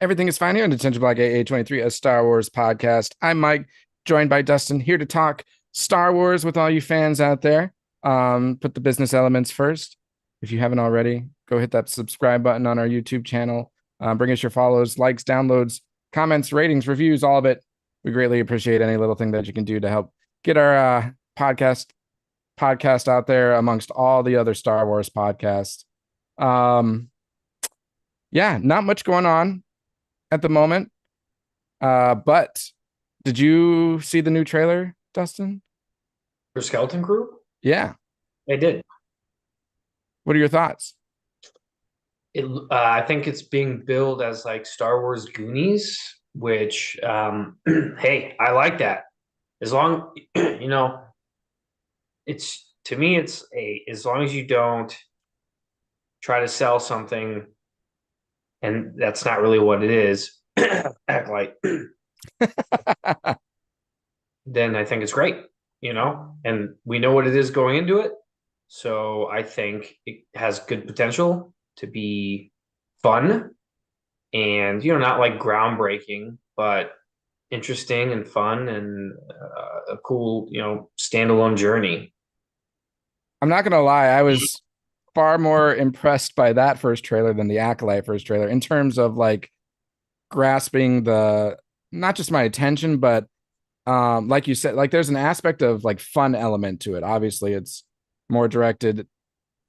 Everything is fine here on Detention Block AA23, a Star Wars podcast. I'm Mike, joined by Dustin, here to talk Star Wars with all you fans out there. Put the business elements first. If you haven't already, go hit that subscribe button on our YouTube channel. Bring us your follows, likes, downloads, comments, ratings, reviews, all of it. We greatly appreciate any little thing that you can do to help get our podcast out there amongst all the other Star Wars podcasts. Yeah, not much going on at the moment. But did you see the new trailer, Dustin? For Skeleton Crew? Yeah. I did. What are your thoughts? I think it's being billed as like Star Wars Goonies, which, hey, I like that. As long, it's to me, as long as you don't try to sell something, and that's not really what it is, act like, then I think it's great, and we know what it is going into it. So I think it has good potential to be fun and, not like groundbreaking, but interesting and fun and a cool, standalone journey. I'm not gonna lie, I was far more impressed by that first trailer than the Acolyte first trailer in terms of like grasping the not just my attention, but like you said, like there's an aspect of like fun element to it. Obviously, it's more directed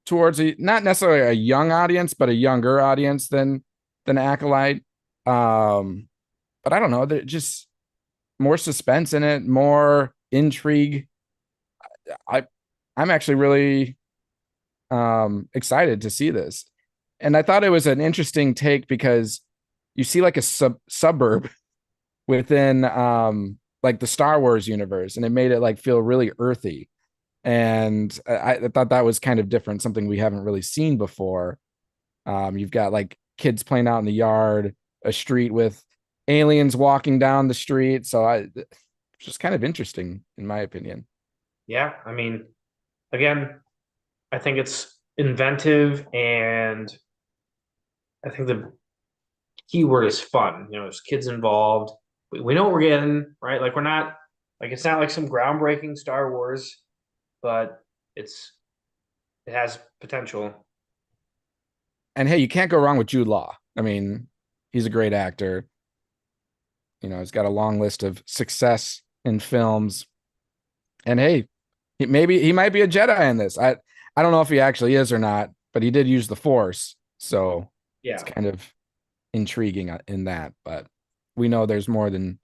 towards not necessarily a young audience, but a younger audience than Acolyte. But I don't know, there's just more suspense in it, more intrigue. I I'm actually really excited to see this. And I thought it was an interesting take because you see like a suburb within like the Star Wars universe, and it made it like feel really earthy. And I thought that was kind of different, something we haven't really seen before. You've got like kids playing out in the yard, a street with aliens walking down the street. So it's just kind of interesting, in my opinion. Yeah. I mean, again, I think it's inventive and I think the key word is fun. There's kids involved. We know what we're getting, right? Like we're not like it's not like some groundbreaking Star Wars, but it has potential. And hey, you can't go wrong with Jude Law. I mean, he's a great actor. He's got a long list of success in films. And hey, maybe he might be a Jedi in this. I don't know if he actually is or not, but he did use the Force, so it's Yeah. kind of intriguing in that. But we know there's more than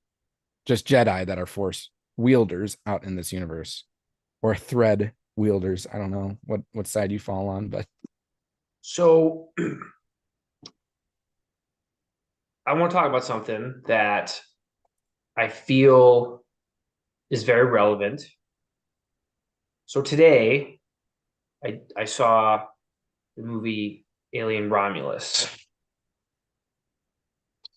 just Jedi that are Force wielders out in this universe, or thread wielders. I don't know what side you fall on, but So I want to talk about something that I feel is very relevant. So today I saw the movie Alien Romulus.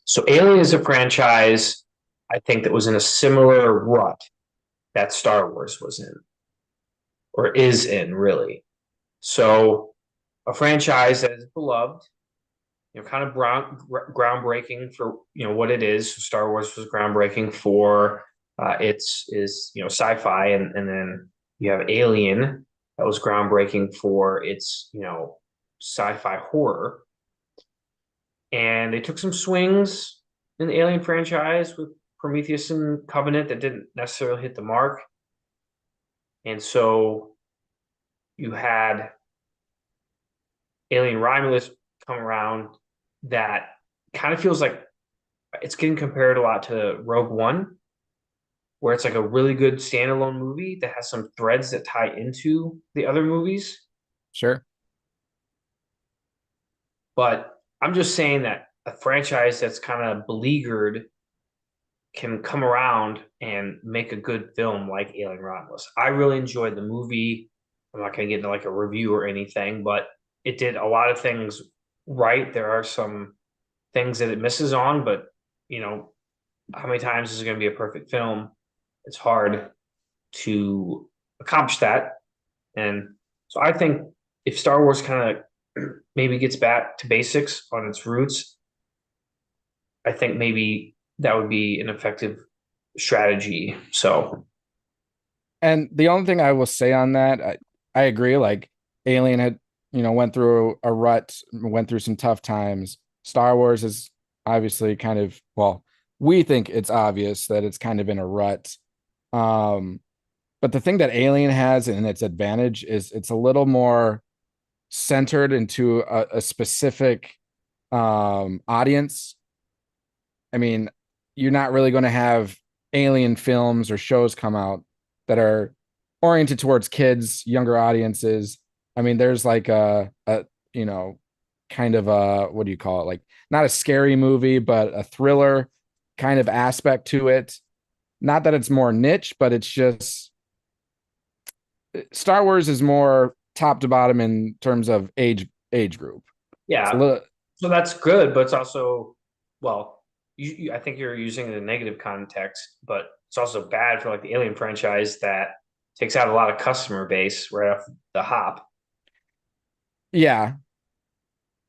So Alien is a franchise I think that was in a similar rut that Star Wars was in or is in really. So a franchise that is beloved, kind of groundbreaking for what it is. Star Wars was groundbreaking for its is sci-fi, and then you have Alien that was groundbreaking for its sci-fi horror. And they took some swings in the Alien franchise with Prometheus and Covenant that didn't necessarily hit the mark. And so you had Alien Romulus come around that kind of feels like it's getting compared a lot to Rogue One, where it's like a really good standalone movie that has some threads that tie into the other movies. sure. But I'm just saying that a franchise that's kind of beleaguered can come around and make a good film like Alien Romulus. I really enjoyed the movie. I'm not going to get into like a review or anything, but it did a lot of things right. There are some things that it misses on, but you know, how many times is it going to be a perfect film? It's hard to accomplish that. And so I think if Star Wars kind of maybe gets back to basics on its roots, I think maybe that would be an effective strategy. So And the only thing I will say on that, I agree. Like Alien had, went through a rut, went through some tough times. Star Wars is obviously kind of, well, we think it's obvious that it's kind of in a rut. Um, but the thing that Alien has in its advantage is it's a little more centered into a specific audience. I mean, you're not really going to have alien films or shows come out that are oriented towards kids, younger audiences. I mean, there's like you know, kind of a, what do you call it? Like not a scary movie, but a thriller kind of aspect to it. Not that it's more niche, but it's just Star Wars is more top to bottom in terms of age group. It's a yeah, little, so that's good, but it's also, well, I think you're using it in a negative context, but it's also bad for like the Alien franchise that takes out a lot of customer base right off the hop. yeah,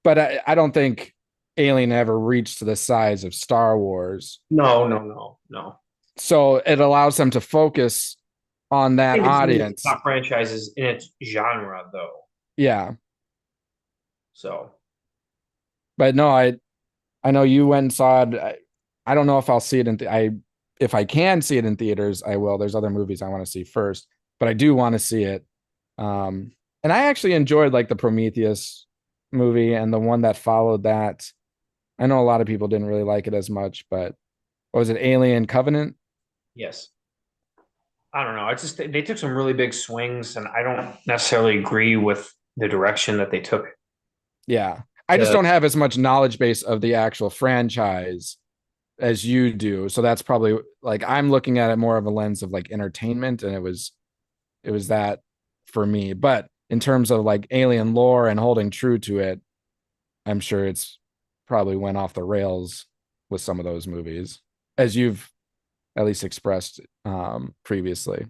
but I don't think Alien ever reached the size of Star Wars. No, no, no, no. So it allows them to focus on I that think it's one of the audience. top franchises in its genre, though. Yeah. So But no, I know you went and saw it. I don't know if I'll see it I if I can see it in theaters, I will. There's other movies I want to see first, but I do want to see it. And I actually enjoyed like the Prometheus movie and the one that followed that. I know a lot of people didn't really like it as much, but what was it, Alien Covenant? yes, I don't know. It's just they took some really big swings, and I don't necessarily agree with the direction that they took. Yeah. I just The don't have as much knowledge base of the actual franchise as you do. So that's probably like I'm looking at it more of a lens of like entertainment, and it was that for me. But in terms of like alien lore and holding true to it, I'm sure it's probably went off the rails with some of those movies, as you've at least expressed previously.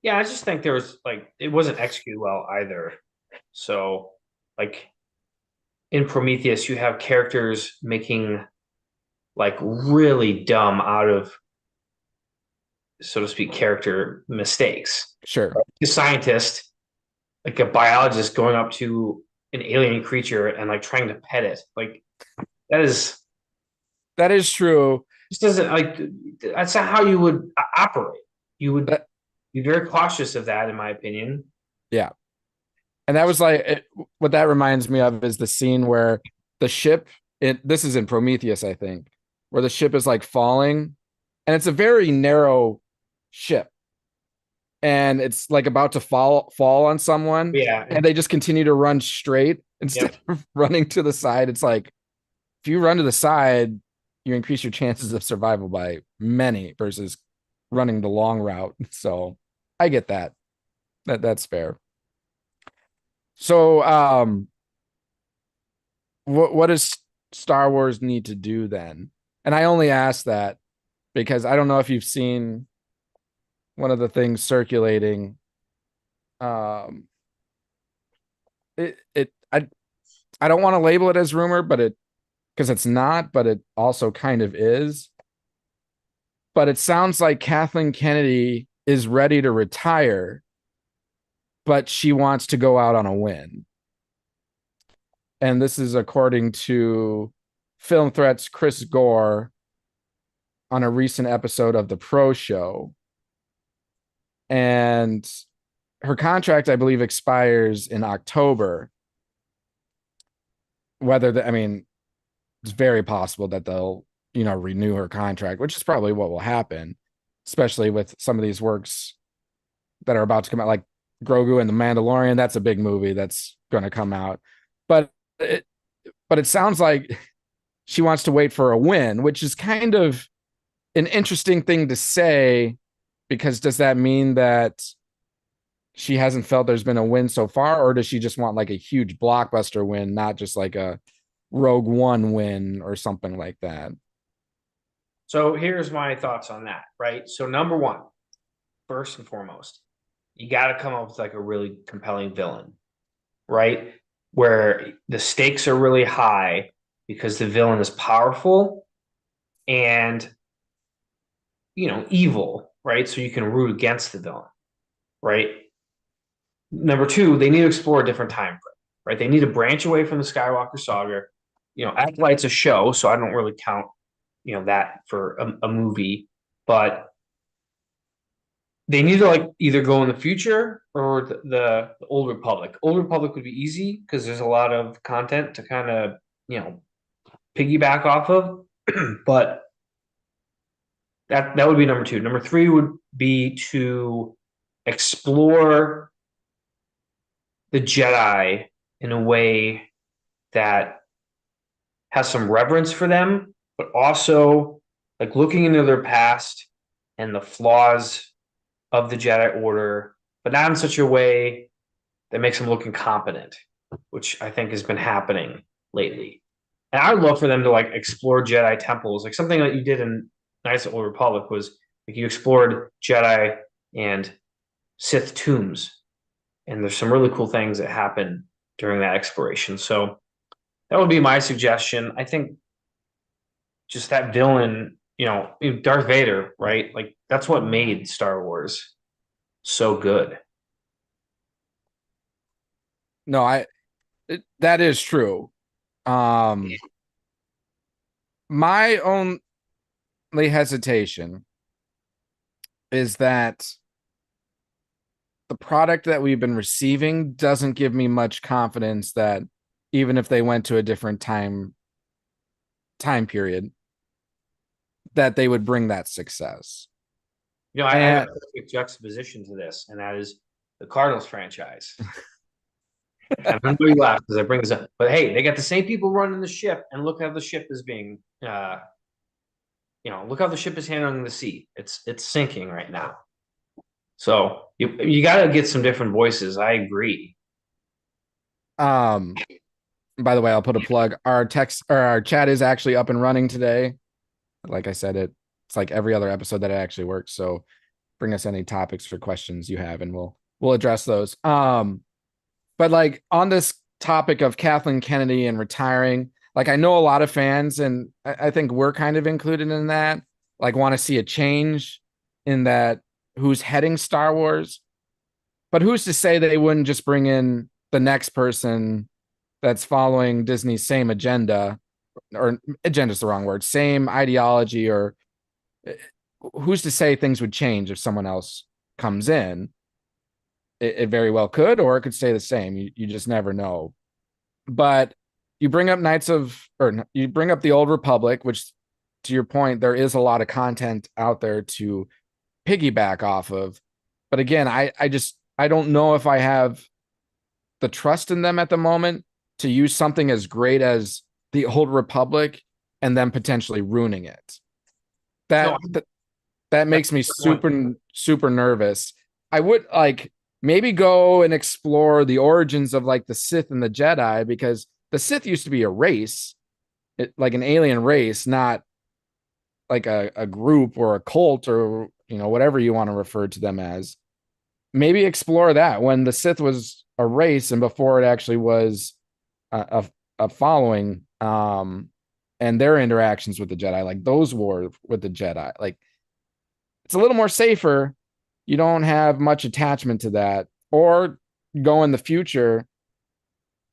yeah, I just think there was like it wasn't executed well either. So like in Prometheus, you have characters making like really dumb out of, so to speak, character mistakes. Sure. A scientist, like a biologist, going up to an alien creature and like trying to pet it, like that is That is true. just doesn't like that's not how you would operate. You would That, be very cautious of that, in my opinion. yeah. And that was like what that reminds me of is the scene where the ship, this is in Prometheus, I think, where the ship is like falling and it's a very narrow ship and it's like about to fall on someone Yeah, and they just continue to run straight instead yep. of running to the side. It's like if you run to the side, you increase your chances of survival by many versus running the long route. So I get that. That's fair. So what does Star Wars need to do then? And I only ask that because I don't know if you've seen one of the things circulating. Um, I don't want to label it as rumor, but it because it's not, but it also kind of is. But it sounds like Kathleen Kennedy is ready to retire, but she wants to go out on a win. And this is according to Film Threat's Chris Gore on a recent episode of The Pro Show. And her contract, I believe, expires in October. I mean, it's very possible that they'll, renew her contract, which is probably what will happen, especially with some of these works that are about to come out, like Grogu and The Mandalorian. That's a big movie that's going to come out. But it, but it sounds like she wants to wait for a win, which is kind of an interesting thing to say because does that mean that she hasn't felt there's been a win so far, or does she just want like a huge blockbuster win, not just like a Rogue One win or something like that? So here's my thoughts on that, right? So number one, first and foremost, you got to come up with like a really compelling villain, right? Where the stakes are really high because the villain is powerful and evil, right? So you can root against the villain, right? Number two, they need to explore a different time frame, right? They need to branch away from the Skywalker saga. Acolyte's a show, so I don't really count, that for a movie, but they need to like either go in the future or the old Republic. Old Republic would be easy because there's a lot of content to kind of, piggyback off of, but that would be number two. Number three would be to explore the Jedi in a way that has some reverence for them, but also like looking into their past and the flaws of the Jedi Order, but not in such a way that makes them look incompetent, which I think has been happening lately. And I would love for them to like explore Jedi temples, like something that you did in Knights of the Old Republic was like you explored Jedi and Sith tombs, and there's some really cool things that happen during that exploration. So that would be my suggestion. I think just that villain, Darth Vader, right? Like that's what made Star Wars so good. No, that is true. Um, my only hesitation is that the product that we've been receiving doesn't give me much confidence that even if they went to a different time period, that they would bring that success. I have And a perfect juxtaposition to this, and that is the Cardinals franchise. And I know you laugh because I bring this up, but hey, they got the same people running the ship, and look how the ship is being, look how the ship is handling the sea. It's sinking right now. So you got to get some different voices. I agree. um, by the way, I'll put a plug. Our text or our chat is actually up and running today. Like I said, it's like every other episode that it actually works. So bring us any topics or questions you have, and we'll address those. But like on this topic of Kathleen Kennedy and retiring, like I know a lot of fans, and I think we're kind of included in that, like want to see a change in that who's heading Star Wars. But who's to say they wouldn't just bring in the next person that's following Disney's same agenda, or agenda is the wrong word, same ideology, or who's to say things would change if someone else comes in? It very well could, or it could stay the same. You just never know. But you bring up you bring up the Old Republic, which, to your point, there is a lot of content out there to piggyback off of. But again, I don't know if I have the trust in them at the moment to use something as great as the Old Republic and then potentially ruining it. No, That makes me super nervous. I would like maybe go and explore the origins of like the Sith and the Jedi, because the Sith used to be a race, like an alien race, not like a group or a cult or whatever you want to refer to them as. Maybe explore that when the Sith was a race and before it actually was a following, and their interactions with the Jedi, like those were with the Jedi. Like it's a little more safer. You don't have much attachment to that, or go in the future.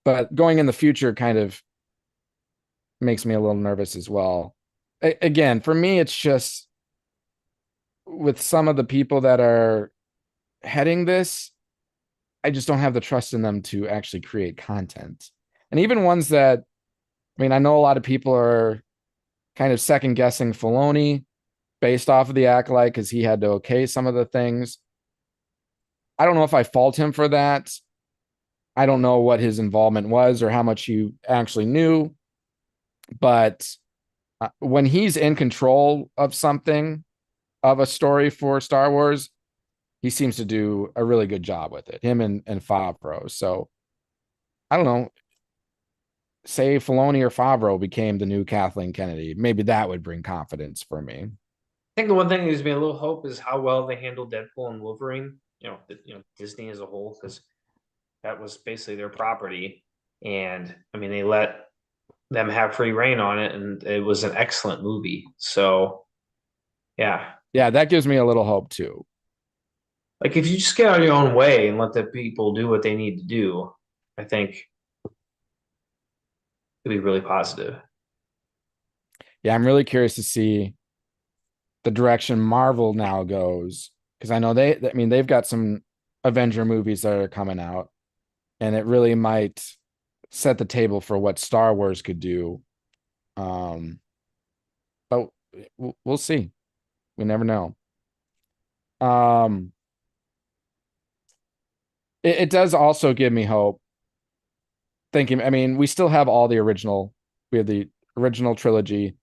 But going in the future kind of makes me a little nervous as well. Again, for me, it's just with some of the people that are heading this, I just don't have the trust in them to actually create content. And even ones that, I mean, I know a lot of people are kind of second guessing Filoni based off of the Acolyte because he had to okay some of the things. I don't know if I fault him for that. I don't know what his involvement was or how much he actually knew. But when he's in control of something, of a story for Star Wars, he seems to do a really good job with it, him and Favreau. So I don't know. Say Filoni or Favreau became the new Kathleen Kennedy. Maybe that would bring confidence for me. I think the one thing that gives me a little hope is how well they handled Deadpool and Wolverine. Disney as a whole, because that was basically their property. And I mean, they let them have free reign on it, and it was an excellent movie. So yeah, Yeah, that gives me a little hope too. like if you just get out of your own way and let the people do what they need to do, I think it'd be really positive. Yeah, I'm really curious to see the direction Marvel now goes because I know I mean, they've got some Avenger movies that are coming out, and it really might set the table for what Star Wars could do. Um, but we'll see. We never know. Um, it does also give me hope. Thinking, I mean, we still have all the original. We have the original trilogy,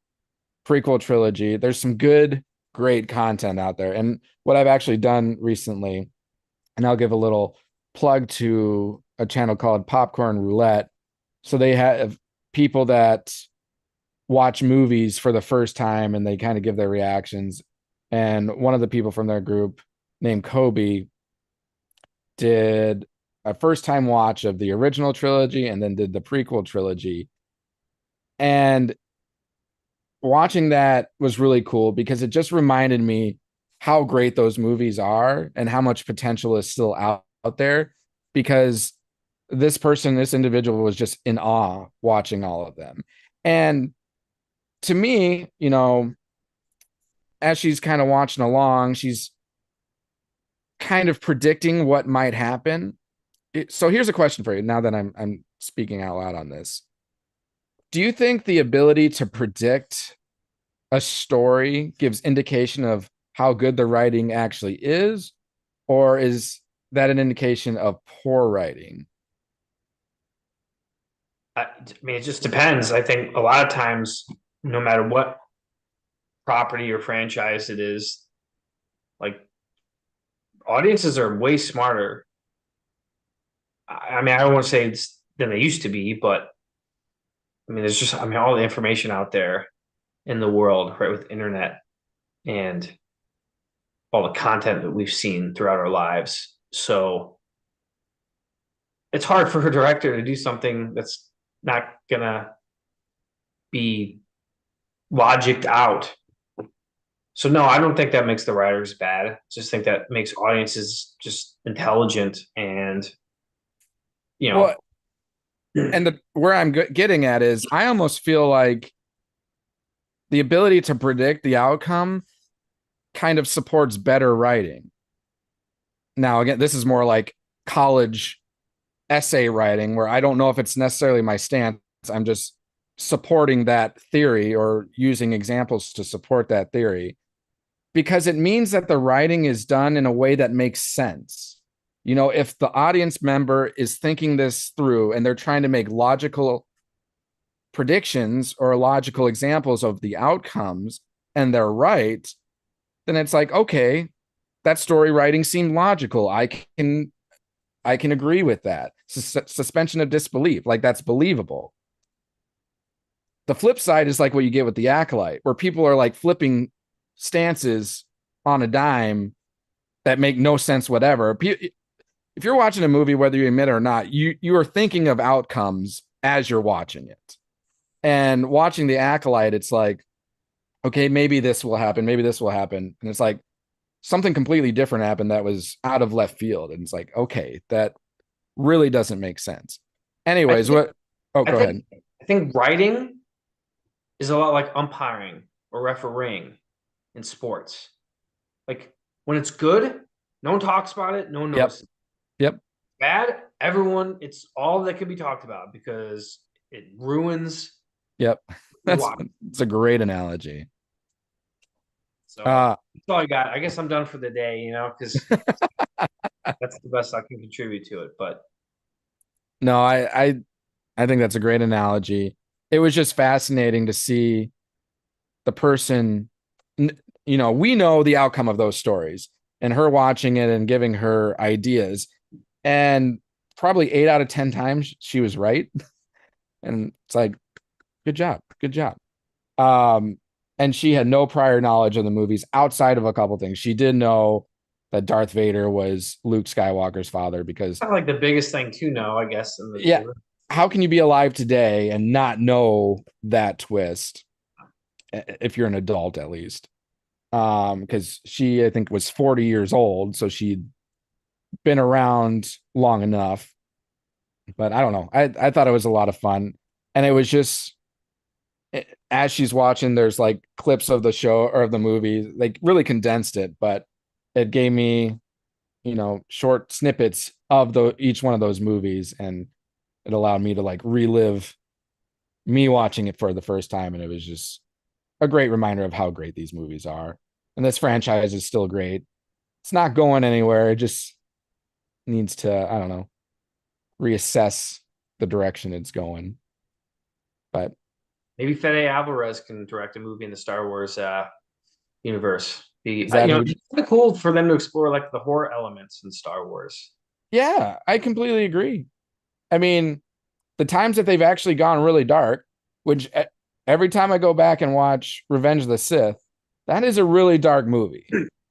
prequel trilogy. There's some good, great content out there. And what I've actually done recently, and I'll give a little plug to a channel called Popcorn Roulette. So they have people that watch movies for the first time and they kind of give their reactions. And one of the people from their group named Coby did a first time watch of the original trilogy and then did the prequel trilogy. And watching that was really cool because it just reminded me how great those movies are and how much potential is still out there because this individual was just in awe watching all of them. And to me, as she's kind of watching along, she's kind of predicting what might happen. So here's a question for you now that I'm speaking out loud on this. Do you think the ability to predict a story gives indication of how good the writing actually is, or is that an indication of poor writing? I mean, it just depends. I think a lot of times, no matter what property or franchise it is, like audiences are way smarter. I mean, I don't want to say it's than they used to be, but I mean, there's just, I mean, all the information out there in the world, right, with internet and all the content that we've seen throughout our lives. So it's hard for a director to do something that's not gonna be logicked out. So no, I don't think that makes the writers bad. I just think that makes audiences just intelligent and you know. Well, and where I'm getting at is I almost feel like the ability to predict the outcome kind of supports better writing. Now, again, this is more like college essay writing where I don't know if it's necessarily my stance. I'm just supporting that theory or using examples to support that theory because it means that the writing is done in a way that makes sense. If the audience member is thinking this through and they're trying to make logical predictions or logical examples of the outcomes and they're right, then it's like, okay, that story writing seemed logical. I can agree with that. Suspension of disbelief, like that's believable. The flip side is like what you get with the Acolyte, where people are like flipping stances on a dime that make no sense whatever. If you're watching a movie, whether you admit it or not, you are thinking of outcomes as you're watching it. And watching the Acolyte, it's like, okay, maybe this will happen, maybe this will happen. And it's like something completely different happened that was out of left field. And it's like, okay, that really doesn't make sense. I Anyways, think what? Oh, I go ahead. think I think writing is a lot like umpiring or refereeing in sports. Like when it's good, no one talks about it, no one Yep. knows. Yep. Bad, everyone, it's all that can be talked about because it ruins Yep. your That's watch. it's a great analogy. So Uh that's all I got. I guess I'm done for the day, because that's the best I can contribute to it. But no, I think that's a great analogy. It was just fascinating to see the person, we know the outcome of those stories and her watching it and giving her ideas. And probably 8 out of 10 times she was right. And it's like, good job. Good job. Um, and she had no prior knowledge of the movies outside of a couple things. She did know that Darth Vader was Luke Skywalker's father because kind of like the biggest thing to know, I guess. yeah, how can you be alive today and not know that twist if you're an adult at least? Because she, I think, was 40 years old, so she'd been around long enough. But I don't know. I thought it was a lot of fun, and it was just as she's watching, there's like clips of the show or of the movie. They really condensed it, but it gave me, short snippets of each one of those movies, and it allowed me to like relive me watching it for the first time, and it was just a great reminder of how great these movies are. And this franchise is still great. It's not going anywhere. It just needs to, I don't know, reassess the direction it's going. But Maybe Fede Alvarez can direct a movie in the Star Wars universe. is that who? It's kind of cool for them to explore like the horror elements in Star Wars. Yeah, I completely agree. I mean, the times that they've actually gone really dark, which every time I go back and watch Revenge of the Sith, that is a really dark movie.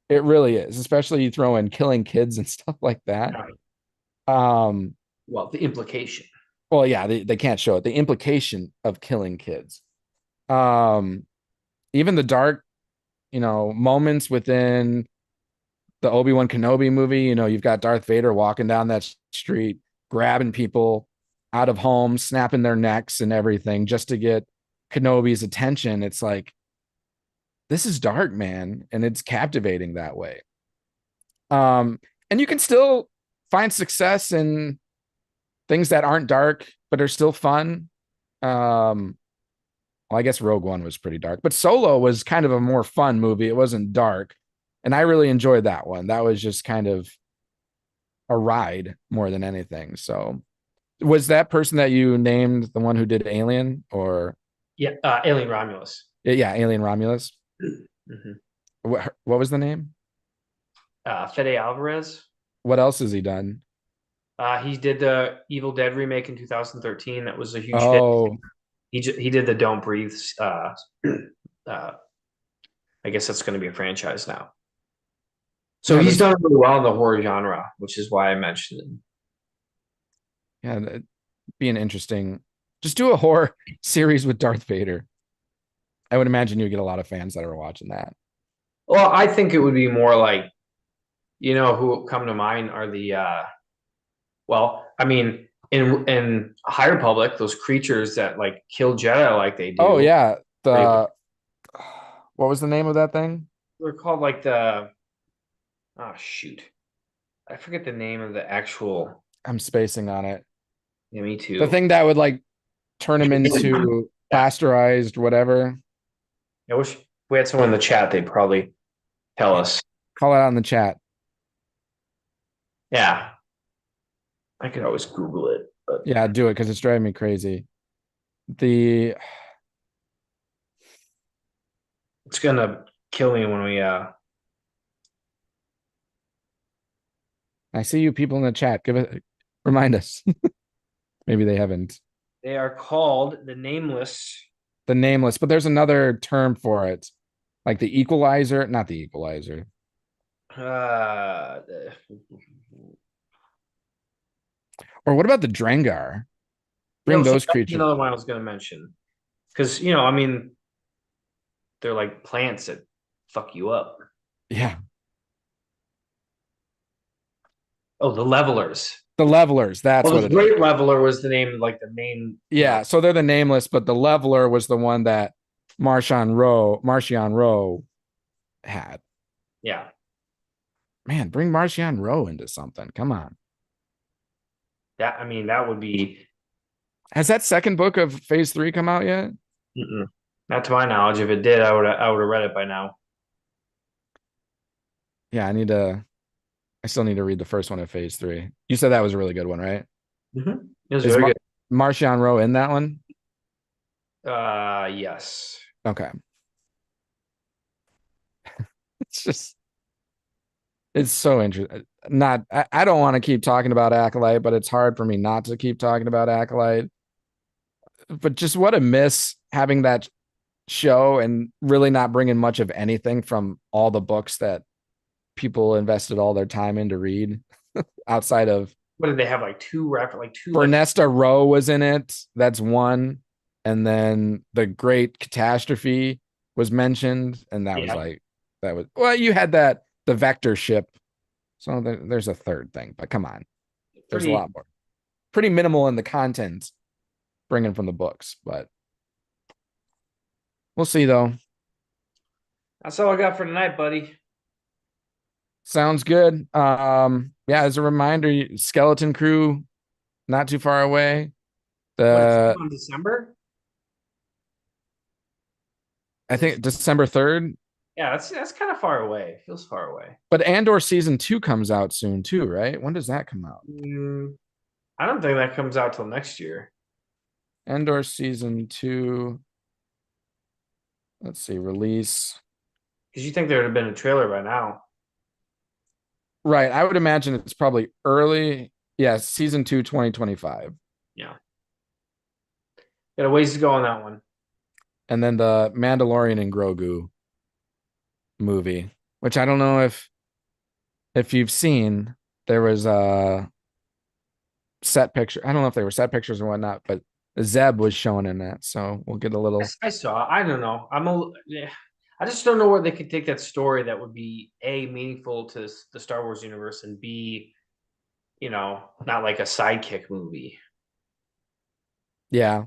It really is, especially you throw in killing kids and stuff like that. Well, the implication. Well, yeah, they can't show it. The implication of killing kids. Even the dark, moments within the Obi-Wan Kenobi movie, you've got Darth Vader walking down that street, grabbing people out of homes, snapping their necks and everything just to get Kenobi's attention. It's like, this is dark, man, and it's captivating that way. And you can still find success in things that aren't dark but are still fun. Well, I guess Rogue One was pretty dark, but Solo was kind of a more fun movie. It wasn't dark, and I really enjoyed that one. That was just kind of a ride more than anything. So, was that person that you named the one who did Alien, or Yeah, Alien Romulus. Yeah, Alien Romulus? Mm-hmm. What was the name? Fede Alvarez. What else has he done? He did the Evil Dead remake in 2013. That was a huge hit. Oh, He did the Don't Breathe. I guess that's going to be a franchise now. So he's done really well in the horror genre, which is why I mentioned him. Yeah, that'd be an interesting. Just do a horror series with Darth Vader. I would imagine you get a lot of fans that are watching that. Well, I think it would be more like, who come to mind are the I mean, in High Republic, those creatures that like kill Jedi like they do. Oh yeah, what was the name of that thing? They're called like the. Oh shoot, I forget the name of the actual. I'm spacing on it. Yeah, me too. The thing that would like turn him into pasteurized whatever. I wish we had someone in the chat. They'd probably tell us. Call it out in the chat. Yeah, I could always Google it. But yeah, do it because it's driving me crazy. It's gonna kill me when we I see you people in the chat. Remind us. Maybe they haven't. They are called the Nameless. The Nameless, but there's another term for it. Like the Equalizer, not the Equalizer. Or what about the Drengar? Bring those creatures. Another one I was going to mention. Because, I mean, they're like plants that fuck you up. Yeah. Oh, the Levelers. The Levelers. That's what it is. Great Leveler was the name, like the main. Yeah. So they're the Nameless, but the Leveler was the one that Marchion Ro had. Yeah. Man, bring Marchion Ro into something. Come on. That would be. Has that second book of Phase 3 come out yet? Mm-mm. Not to my knowledge. If it did, I would have read it by now. Yeah, I still need to read the first one of Phase 3. You said that was a really good one, right? Mm-hmm. It was very good. Marchion Ro in that one? Yes. Okay. It's so interesting. I don't want to keep talking about Acolyte, but it's hard for me not to keep talking about Acolyte. But just what a miss having that show and really not bringing much of anything from all the books that people invested all their time in to read outside of what did they have, like two like Bernesta Rowe was in it. That's one. And then the Great Catastrophe was mentioned, and that was yeah, like that was well, you had that the Vector ship. So there's a third thing, but come on, there's a pretty. lot more. Pretty minimal in the content bringing from the books, but we'll see though. That's all I got for tonight, buddy. Sounds good. Yeah, as a reminder, Skeleton Crew not too far away. What is it The on December? I Is it? think December 3rd. Yeah, that's kind of far away. It feels far away. But Andor season 2 comes out soon too, right? When does that come out? I don't think that comes out till next year. Andor season 2. Let's see, release. Because you think there would have been a trailer by now. Right. I would imagine it's probably early. Yeah, season 2, 2025. Yeah. Got a ways to go on that one. And then the Mandalorian and Grogu movie, which I don't know if you've seen. There was a set picture. I don't know if they were set pictures or whatnot, but Zeb was shown in that. So we'll get a little. I saw. I don't know. Yeah, I just don't know where they could take that story that would be A, meaningful to the Star Wars universe, and B, not like a sidekick movie. Yeah.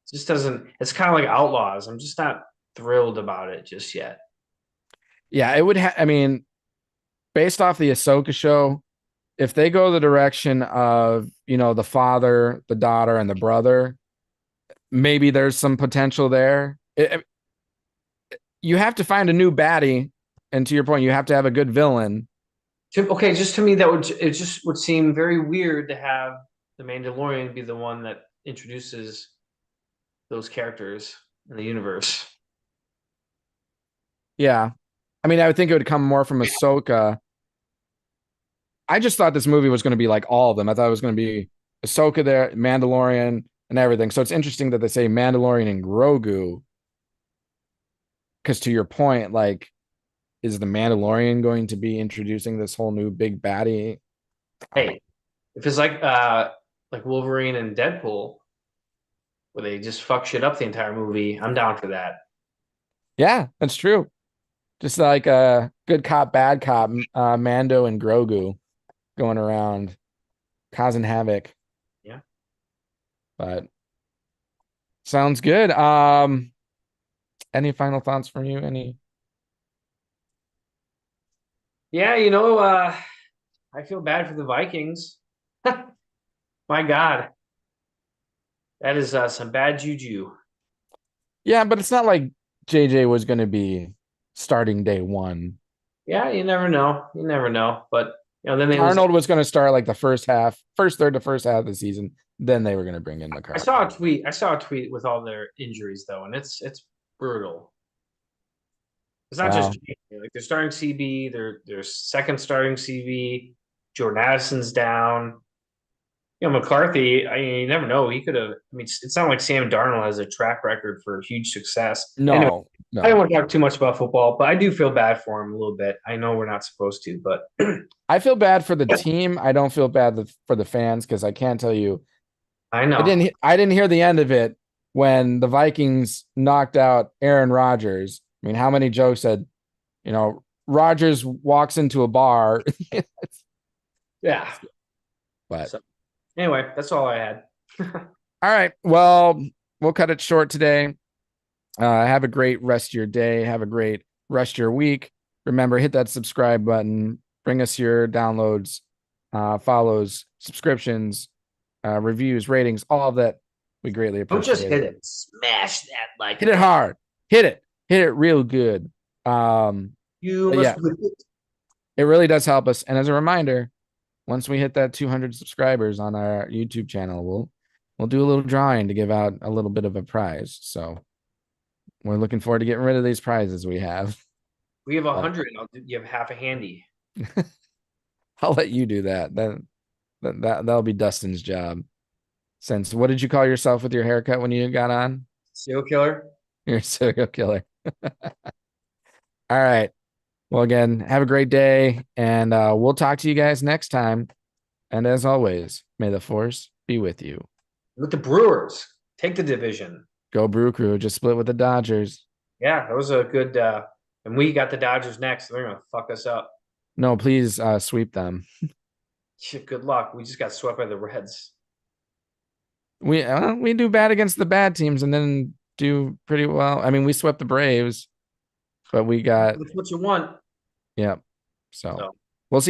It just doesn't. It's kind of like Outlaws. I'm just not thrilled about it just yet. Yeah, it would I mean, based off the Ahsoka show, if they go the direction of, the father, the daughter, and the brother, maybe there's some potential there. You have to find a new baddie, and to your point, you have to have a good villain. Okay, just to me, it just would seem very weird to have the Mandalorian be the one that introduces those characters in the universe. Yeah. I mean, I would think it would come more from Ahsoka. I just thought this movie was going to be like all of them. I thought it was going to be Ahsoka there, Mandalorian, and everything. So it's interesting that they say Mandalorian and Grogu. Because to your point, like, is the Mandalorian going to be introducing this whole new big baddie? Hey, if it's like Wolverine and Deadpool, where they just fuck shit up the entire movie, I'm down for that. Yeah, that's true. Just like a good cop, bad cop, Mando and Grogu going around causing havoc. Yeah. But sounds good. Any final thoughts from you? Any? Yeah, I feel bad for the Vikings. My God, that is some bad juju. Yeah, but it's not like JJ was going to be starting day one. Yeah, you never know. You never know. But then Arnold was going to start like the first third to first half of the season. Then they were going to bring in McCarthy. I saw a tweet with all their injuries though, and it's brutal. It's not just like they're starting CB, they're second starting CB. Jordan Addison's down. McCarthy, you never know. He could have. I mean, it's not like Sam Darnold has a track record for huge success. No, anyway, no. I don't want to talk too much about football, but I do feel bad for him a little bit. I know we're not supposed to, but I feel bad for the team. I don't feel bad for the fans because I can't tell you. I know. I didn't hear the end of it when the Vikings knocked out Aaron Rodgers. I mean, how many jokes said, Rodgers walks into a bar. Yeah. But so, anyway, that's all I had. All right. Well, we'll cut it short today. Have a great rest of your day. Have a great rest of your week. Remember, hit that subscribe button. Bring us your downloads, follows, subscriptions, reviews, ratings, all of that. We greatly appreciate it. Don't just hit it. Smash that like. Hit it hard. Hit it. Hit it real good. You must hit it. It really does help us. And as a reminder, once we hit that 200 subscribers on our YouTube channel, we'll do a little drawing to give out a little bit of a prize. So we're looking forward to getting rid of these prizes we have. We have 100. You have half a handy. I'll let you do that. That'll be Dustin's job. Since what did you call yourself with your haircut when you got on? Serial killer. You're a serial killer. All right. Well, again, have a great day, and we'll talk to you guys next time. And as always, may the force be with you. With the Brewers, take the division. Go Brew Crew, just split with the Dodgers. Yeah, that was a good. And we got the Dodgers next. So they're gonna fuck us up. No, please sweep them. Shit, good luck. We just got swept by the Reds. We do bad against the bad teams and then do pretty well. I mean, we swept the Braves, but we got That's what you want. yeah. So So. we'll see how